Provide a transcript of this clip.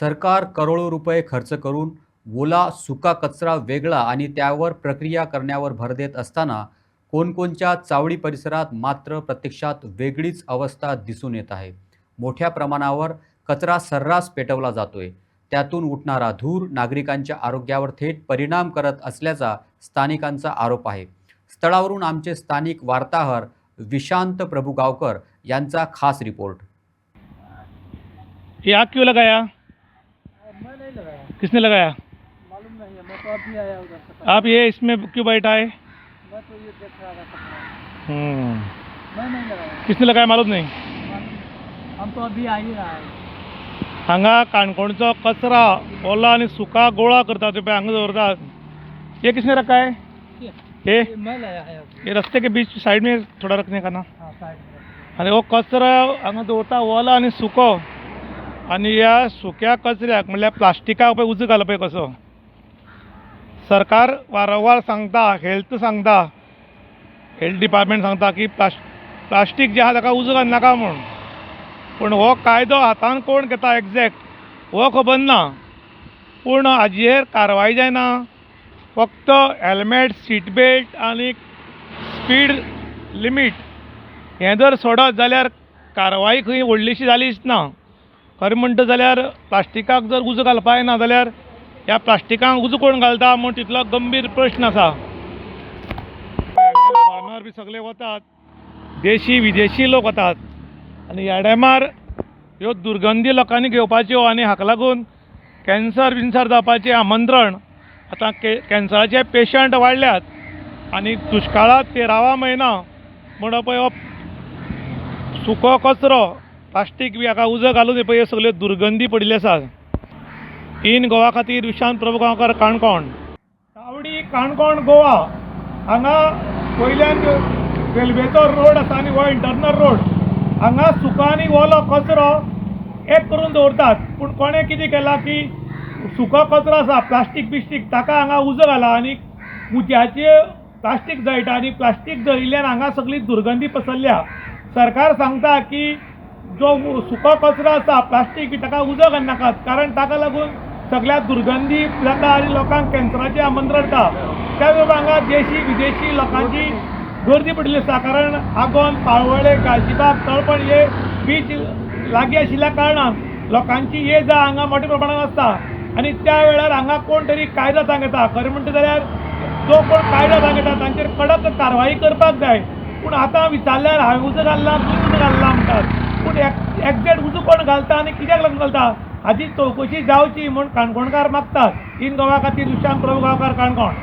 सरकार करोडो रुपये खर्च करून ओला सुका कचरा वेगळा आणि त्यावर प्रक्रिया करण्यावर भर देत असताना कोणकोणच्या चावडी परिसरात मात्र प्रत्यक्षात वेगळीच अवस्था दिसून येत आहे। मोठ्या प्रमाणावर कचरा सर्रास पेटवला जातोय। त्यातून उठणारा धूर नागरिकांच्या आरोग्यावर थेट परिणाम करत असल्याचा स्थानिकांचा आरोप आहे। स्थळावरून आमचे स्थानिक वार्ताहर विशांत प्रभुगावकर यांचा खास रिपोर्ट। ये आग क्यों लगाया? मैं नहीं लगाया। किसने लगाया? मालूम नहीं है, मैं तो अभी आया उधर से। आप ये इसमें क्यों बैठा है? मैं तो ये देख रहा था कपड़ा। हम्म, मैं नहीं लगाया। किसने लगाया मालूम नहीं। मालूम नहीं। हम तो अभी आ ही रहा है। हांगा काणकोणचो कचरा ओला आणि सुका गोळा करतात ते हांगा दवरतात। ये किसने रखा है? ये मैं लाया है अभी। ये रास्ते के बीच साइड में थोड़ा रखने का ना। हाँ, साइड में। आणि वो कचरा हांगा दवरता ओला आणि सुको आणि या सुक्या कचऱ्याक म्हणल्यार प्लास्टिकाक पळय उजो घालप पळय कसो। सरकार वारंवार सांगता, हेल्थ डिपार्टमेंट सांगता की प्लास्टीक जे आहा ताका उजो घालनाका म्हूण, पूण हो कायदो हातान कोण घेता एक्झॅक्ट हो खबर ना। पूण हाजेर कारवाय जायना। फक्त हेल्मेट, सीट बेल्ट आनी स्पीड लिमीट हें जर सोडत जाल्यार कारवाय खंय व्हडलीशी जालीच ना। खरें म्हणटा जाल्यार प्लास्टिकाक जर उजो घालपाक येना जाल्यार ह्या प्लास्टिकाक उजो कोण घालता म्हूण तितलो गंभीर प्रश्न आसा। फॉरेनर बी सगळे वतात, देशी विदेशी लोक वतात आनी ह्या टायमार ह्यो दुर्गंधी लोकांनी घेवपाच्यो आनी हाका लागून कॅन्सर जावपाचें आमंत्रण। आतां कॅन्सराचे पेशंट वाडल्यात आनी दुश्काळांत 13वा म्हयनो म्हणून पळय हो सुको कचरो प्लास्टीक बी हाका उजो घालून पळय सगल्यो दुर्गंधी पडिल्ल्यो आसात। इन गोवा खातीर विशांत प्रभुगांवकर, काणकोण। चावडी काणकोण गोवा हांगा वयल्यान रेल्वेचो रोड आसा आनी हो इंटरनल रोड। हांगा सुको आनी ओलो कचरो एक करून दवरतात, पूण कोणें कितें केलां की सुको कचरो आसा प्लास्टीक ताका हांगा उजो घाला आनी मुतयाचे प्लास्टीक जळटा आनी प्लास्टीक जळिल्ल्यान हांगा सगळी दुर्गंधी पसरल्या। सरकार सांगता की जो सुको कचरो आसा प्लास्टीक ताका उजो घालनाकात, कारण ताका लागून सगळ्या दुर्गंधी जाता आनी लोकांक कॅन्सराचें आमंत्रण येता। त्या बरोबर हांगा देशी विदेशी लोकांची गर्दी पडिल्ली आसा, कारण आगोंद, पाळोळ्ळे, गालजीबाग, तळपण हे बीच लागीं आशिल्ल्या कारणान लोकांची ये जा हांगा मोठ्या प्रमाणात आसता आनी त्या वेळार हांगा कोण तरी कायदो सांगता। खरें म्हणटा जाल्यार जो कोण कायदो सांगता तांचेर कडक कारवाई करपाक जाय। पूण आतां विचारल्यार हांवें उजो घाल्ला, तुवें उजो घाल्ला म्हणटात, पूण एक्झॅक्ट उजो कोण घालता आनी कित्याक लागून घालता हाची चवकशी जावची म्हूण काणकोणकार मागतात। इन गोवा खातीर विशांत प्रभुगांवकर, काणकोण।